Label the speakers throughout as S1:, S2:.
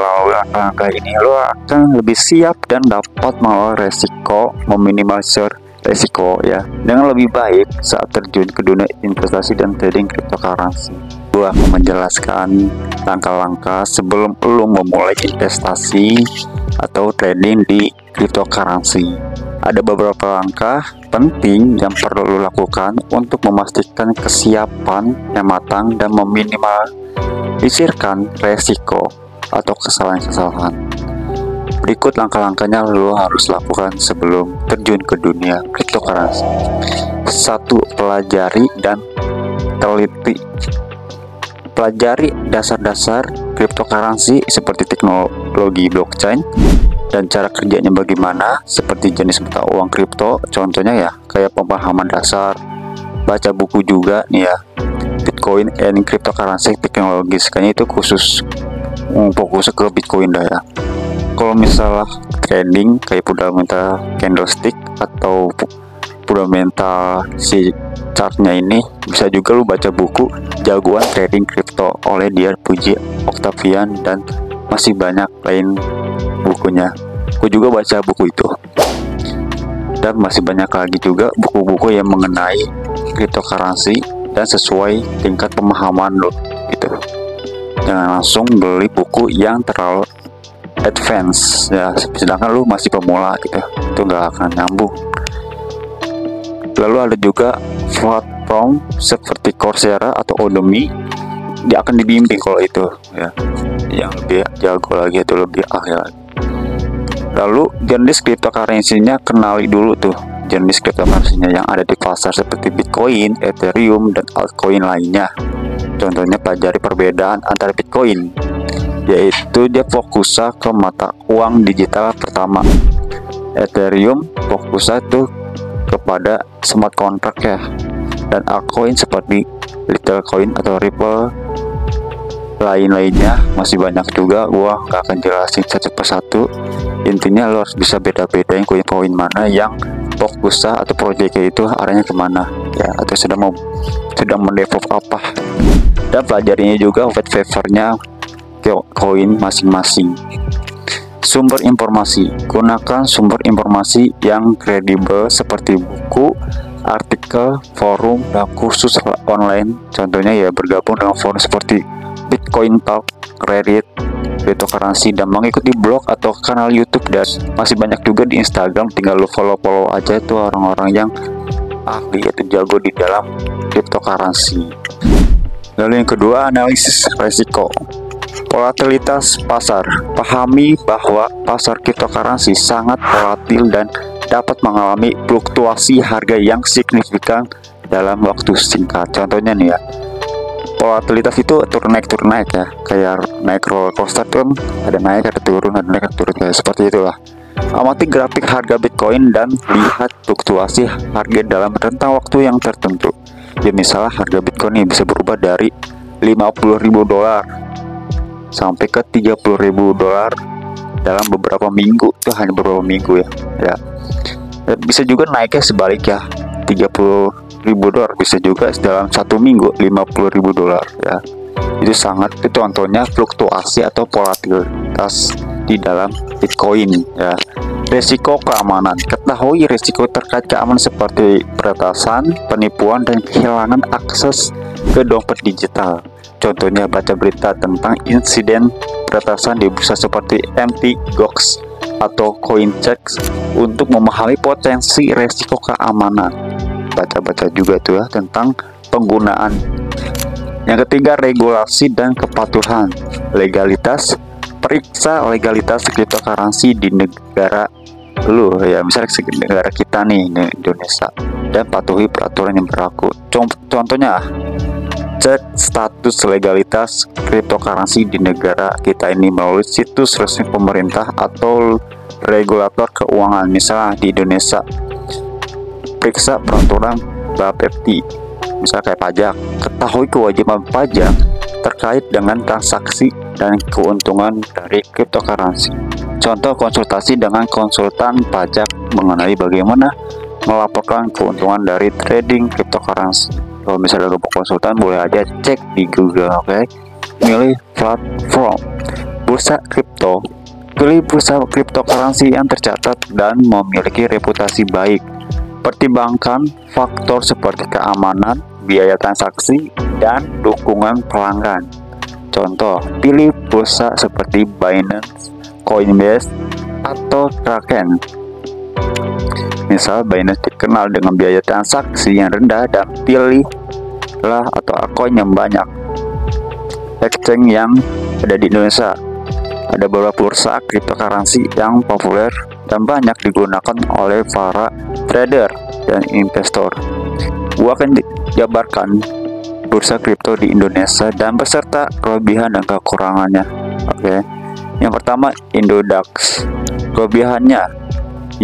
S1: melalui langkah ini, lo akan lebih siap dan dapat mengelola resiko, meminimalisir resiko ya dengan lebih baik saat terjun ke dunia investasi dan trading cryptocurrency. Gue akan menjelaskan langkah-langkah sebelum lo memulai investasi atau trading di cryptocurrency. Ada beberapa langkah penting yang perlu lo lakukan untuk memastikan kesiapan yang matang dan meminimalisirkan resiko atau kesalahan-kesalahan. Berikut langkah-langkahnya lo harus lakukan sebelum terjun ke dunia cryptocurrency. 1. Pelajari dan teliti. Pelajari dasar-dasar cryptocurrency seperti teknologi blockchain dan cara kerjanya bagaimana, seperti jenis mata uang kripto, contohnya ya kayak pemahaman dasar. Baca buku juga nih ya, Bitcoin and Cryptocurrency Technologies, kayaknya itu khusus fokus ke Bitcoin dah ya. Kalau misalnya trading kayak fundamental candlestick atau fundamental si chartnya ini, bisa juga lu baca buku Jagoan Trading Crypto oleh Diar Puji Octavian dan masih banyak lain bukunya. Gue juga baca buku itu. Dan masih banyak lagi juga buku-buku yang mengenai cryptocurrency dan sesuai tingkat pemahaman lo gitu. Jangan langsung beli buku yang terlalu advance ya, sedangkan lu masih pemula gitu, itu nggak akan nyambung. Lalu ada juga platform seperti Coursera atau Udemy, dia akan dibimbing kalau itu ya, yang lebih jago lagi atau lebih ahli lagi. Lalu jenis cryptocurrency-nya kenali dulu tuh jenis cryptocurrency-nya yang ada di pasar seperti Bitcoin, Ethereum, dan altcoin lainnya. Contohnya pelajari perbedaan antara Bitcoin, yaitu dia fokusnya ke mata uang digital pertama. Ethereum fokusnya tuh kepada smart contract ya, dan altcoin seperti Litecoin atau Ripple lain-lainnya masih banyak juga. Gua nggak akan jelasin satu persatu. Intinya lo harus bisa beda-bedain koin-koin mana yang fokusnya atau proyeknya itu arahnya kemana ya, atau sedang mendevelop apa, dan pelajarinya juga white paper-nya koin masing-masing. Sumber informasi, gunakan sumber informasi yang kredibel seperti buku, artikel, forum, dan kursus online. Contohnya ya bergabung dengan forum seperti Bitcoin Talk, Reddit, cryptocurrency, dan mengikuti blog atau kanal YouTube. Dan masih banyak juga di Instagram, tinggal lu follow aja itu orang-orang yang ahli atau jago di dalam cryptocurrency. Lalu yang kedua, analisis resiko. Volatilitas pasar. Pahami bahwa pasar cryptocurrency sangat volatil dan dapat mengalami fluktuasi harga yang signifikan dalam waktu singkat. Contohnya nih ya, volatilitas itu turun naik ya, kayak naik roller coaster tuh, ada naik ada turun kayak seperti itulah. Amati grafik harga Bitcoin dan lihat fluktuasi harga dalam rentang waktu yang tertentu. Ya misalnya harga Bitcoin ini bisa berubah dari $50.000 sampai ke $30.000 dalam beberapa minggu, itu hanya beberapa minggu ya. Dan bisa juga naiknya sebaliknya, $30.000 bisa juga dalam satu minggu $50.000 ya. Itu contohnya fluktuasi atau volatilitas di dalam Bitcoin ya. Resiko keamanan. Ketahui resiko terkait keamanan seperti peretasan, penipuan, dan kehilangan akses ke dompet digital. Contohnya baca berita tentang insiden peretasan di bursa seperti mt.gox atau Coincheck untuk memahami potensi resiko keamanan. Baca-baca juga tuh ya tentang penggunaan. Yang ketiga, regulasi dan kepatuhan. Legalitas. Periksa legalitas cryptocurrency di negara lu ya, misalnya negara kita nih Indonesia, dan patuhi peraturan yang berlaku. Contohnya, cek status legalitas cryptocurrency di negara kita ini melalui situs resmi pemerintah atau regulator keuangan. Misalnya di Indonesia, periksa peraturan Bapepti, misalnya kayak pajak. Ketahui kewajiban pajak terkait dengan transaksi dan keuntungan dari cryptocurrency. Contoh, konsultasi dengan konsultan pajak mengenai bagaimana melaporkan keuntungan dari trading cryptocurrency. Kalau misalnya lu konsultan, boleh aja cek di Google, oke? Milih platform. bursa kripto. Pilih bursa cryptocurrency yang tercatat dan memiliki reputasi baik. Pertimbangkan faktor seperti keamanan, biaya transaksi, dan dukungan pelanggan. Contoh, pilih bursa seperti Binance, Coinbase, atau Kraken. Misal Binance dikenal dengan biaya transaksi yang rendah dan pilihlah atau akun yang banyak. Exchange yang ada di Indonesia. Ada beberapa bursa cryptocurrency yang populer dan banyak digunakan oleh para trader dan investor. Gua akan jabarkan bursa kripto di Indonesia dan beserta kelebihan dan kekurangannya. Oke. Yang pertama, Indodax. Kelebihannya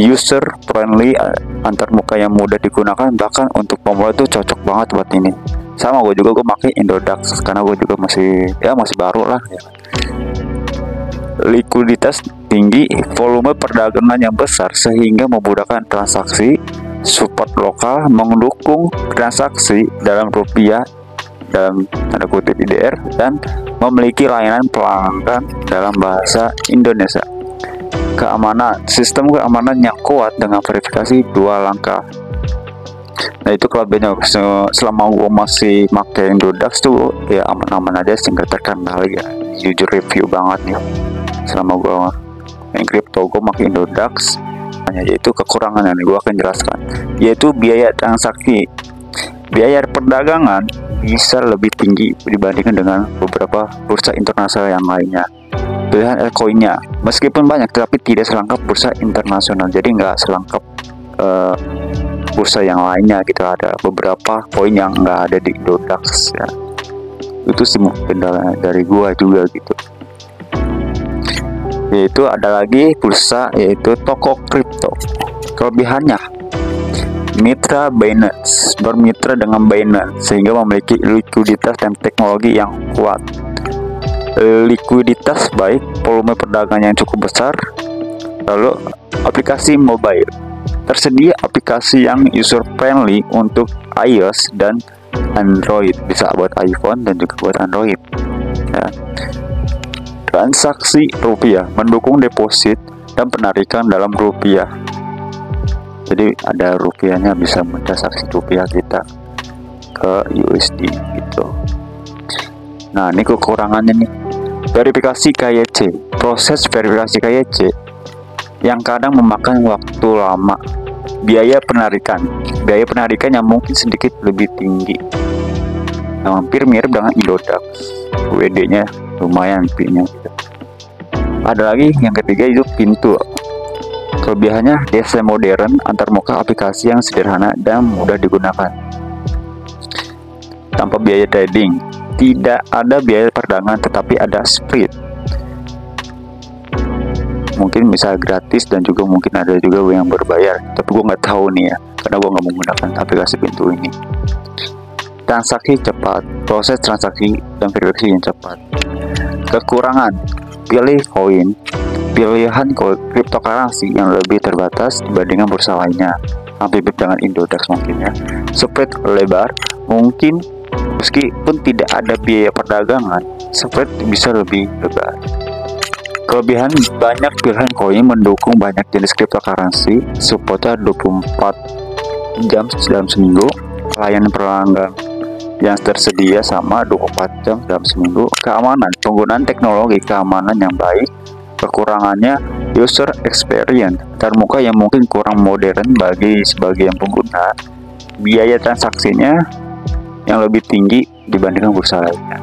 S1: user friendly, antarmuka yang mudah digunakan, bahkan untuk pemula itu cocok banget buat ini. Sama gue juga, gue pakai Indodax karena gue juga masih baru lah ya. Likuiditas tinggi, volume perdagangan yang besar sehingga memudahkan transaksi, support lokal, mendukung transaksi dalam rupiah dalam tanda kutip IDR, dan memiliki layanan pelanggan dalam bahasa Indonesia. Keamanan, sistem keamanan yang kuat dengan verifikasi 2 langkah. Nah itu kelebihannya. Selama gue masih pakai Indodax tuh ya aman-aman aja, sehingga terkenal ya, jujur review banget nih. Selama gue main kripto, gue pakai Indodax. Hanya yaitu kekurangan yang gue akan jelaskan, yaitu biaya transaksi. Biaya perdagangan bisa lebih tinggi dibandingkan dengan beberapa bursa internasional yang lainnya. Pilihan altcoinnya meskipun banyak, tapi tidak selengkap bursa internasional. Jadi nggak selengkap bursa yang lainnya gitu. Ada beberapa koin yang nggak ada di Indodax ya. Itu sih mungkin dari gua juga gitu. Yaitu ada lagi bursa yaitu toko kripto. Kelebihannya, mitra Binance, bermitra dengan Binance sehingga memiliki likuiditas dan teknologi yang kuat. Likuiditas baik, volume perdagangan yang cukup besar. Lalu aplikasi mobile, tersedia aplikasi yang user friendly untuk iOS dan Android, bisa buat iPhone dan juga buat Android ya. Transaksi rupiah, mendukung deposit dan penarikan dalam rupiah. Jadi ada rupiahnya, bisa mentransaksi rupiah kita ke USD gitu. Nah ini kekurangannya nih. Verifikasi KYC, proses verifikasi KYC yang kadang memakan waktu lama. Biaya penarikan yang mungkin sedikit lebih tinggi. Hampir mirip dengan Indodax, WD-nya lumayan fee-nya gitu. Ada lagi yang ketiga, itu pintu. Kelebihannya desain modern, antarmuka aplikasi yang sederhana dan mudah digunakan. Tanpa biaya trading, tidak ada biaya perdagangan, tetapi ada spread. Mungkin bisa gratis dan juga mungkin ada juga yang berbayar, tapi gue nggak tahu nih ya, karena gue nggak menggunakan aplikasi pintu ini. Transaksi cepat, proses transaksi dan verifikasi yang cepat. Kekurangan, pilih koin, pilihan cryptocurrency yang lebih terbatas dibandingkan bursa lainnya, hampir dengan Indodax mungkin ya. Spread lebar, mungkin meskipun tidak ada biaya perdagangan, spread bisa lebih lebar. Kelebihan, banyak pilihan koin, mendukung banyak jenis cryptocurrency, supportnya 24 jam dalam seminggu, layanan pelanggan yang tersedia sama 24 jam dalam seminggu. Keamanan, penggunaan teknologi keamanan yang baik. Kekurangannya, user experience termuka yang mungkin kurang modern bagi sebagian pengguna. Biaya transaksinya yang lebih tinggi dibandingkan bursa lainnya.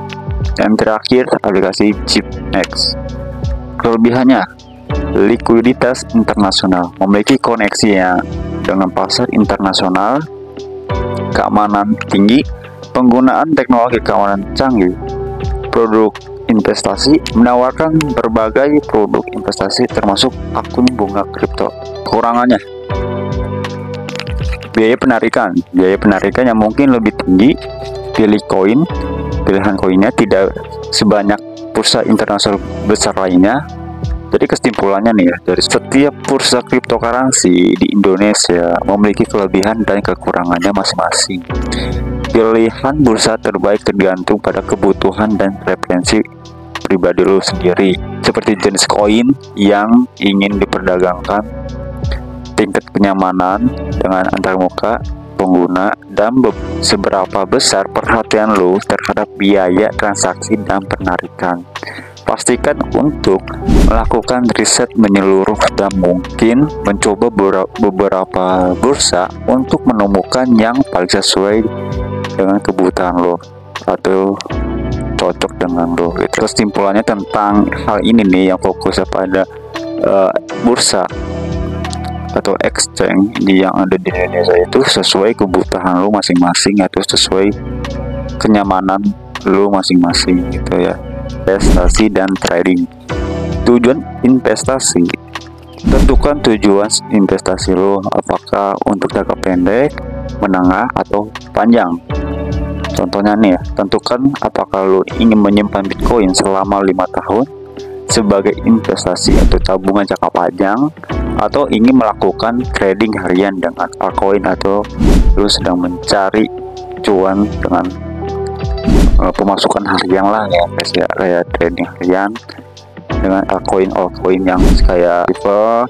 S1: Dan terakhir, aplikasi ChipX. Kelebihannya, likuiditas internasional, memiliki koneksi yang dengan pasar internasional, keamanan tinggi, penggunaan teknologi keamanan canggih, produk investasi, menawarkan berbagai produk investasi termasuk akun bunga kripto. Kekurangannya, biaya penarikan yang mungkin lebih tinggi. Pilih koin, pilihan koinnya tidak sebanyak bursa internasional besar lainnya. Jadi kesimpulannya nih ya, dari setiap bursa cryptocurrency di Indonesia memiliki kelebihan dan kekurangannya masing-masing. Pilihan bursa terbaik tergantung pada kebutuhan dan preferensi pribadi lu sendiri, seperti jenis koin yang ingin diperdagangkan, tingkat kenyamanan dengan antarmuka pengguna, dan seberapa besar perhatian lu terhadap biaya transaksi dan penarikan. Pastikan untuk melakukan riset menyeluruh dan mungkin mencoba beberapa bursa untuk menemukan yang paling sesuai dengan kebutuhan lo atau cocok dengan lo. Kesimpulannya tentang hal ini nih yang fokus pada bursa atau exchange yang ada di Indonesia itu sesuai kebutuhan lo masing-masing atau sesuai kenyamanan lo masing-masing gitu ya. Investasi dan trading. Tujuan investasi, tentukan tujuan investasi lo, apakah untuk jangka pendek, menengah, atau panjang. Contohnya nih ya, tentukan apakah lo ingin menyimpan Bitcoin selama 5 tahun sebagai investasi atau tabungan jangka panjang, atau ingin melakukan trading harian dengan altcoin, atau lo sedang mencari cuan dengan pemasukan harian lah ya guys ya, kayak trading harian dengan altcoin yang kayak Ripple,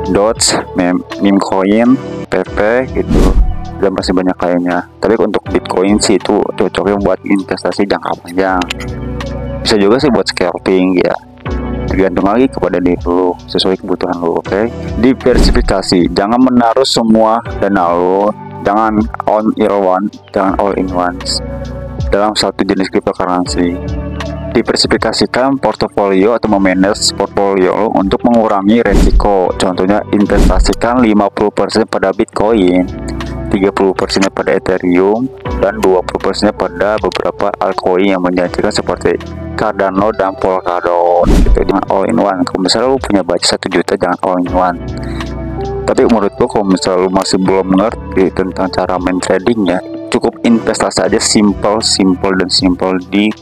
S1: Doge, meme coin, PP gitu, dan masih banyak lainnya. Tapi untuk Bitcoin sih itu cocoknya buat investasi jangka panjang. Bisa juga sih buat scalping ya, tergantung lagi kepada diri lo, sesuai kebutuhan lo. Oke. Diversifikasi, jangan menaruh semua dana lo, jangan all in one dalam satu jenis cryptocurrency. Diversifikasikan portofolio atau memanage portfolio untuk mengurangi resiko. Contohnya investasikan 50% pada Bitcoin, 30% pada Ethereum, dan 20% pada beberapa altcoin yang menjanjikan seperti Cardano dan Polkadot gitu. Jangan all in one. Kalau misalnya lu punya budget 1 juta, jangan all in one. Tapi menurut gua kalau misalnya lu masih belum ngerti tentang cara main tradingnya, cukup investasi aja, simple di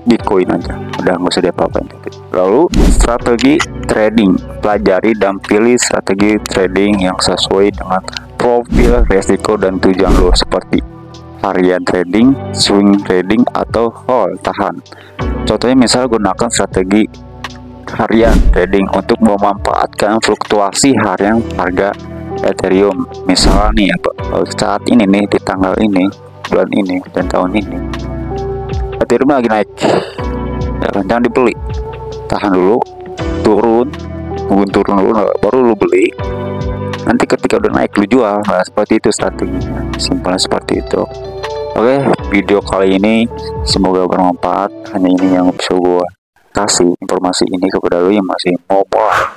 S1: Bitcoin aja, udah nggak usah diapa-apain. Lalu strategi trading, pelajari dan pilih strategi trading yang sesuai dengan profil resiko dan tujuan lo, seperti harian trading, swing trading, atau hold tahan. Contohnya misal gunakan strategi harian trading untuk memanfaatkan fluktuasi harian harga Ethereum. Misalnya nih saat ini nih, di tanggal ini, bulan ini, dan tahun ini Ethereum lagi naik ya kan, jangan dibeli, tahan dulu, turun dulu baru lu beli. Nanti ketika udah naik lu jual. Nah, seperti itu strateginya, simpelnya seperti itu. Oke, video kali ini semoga bermanfaat. Hanya ini yang bisa gue kasih informasi ini kepada lu yang masih mau mulai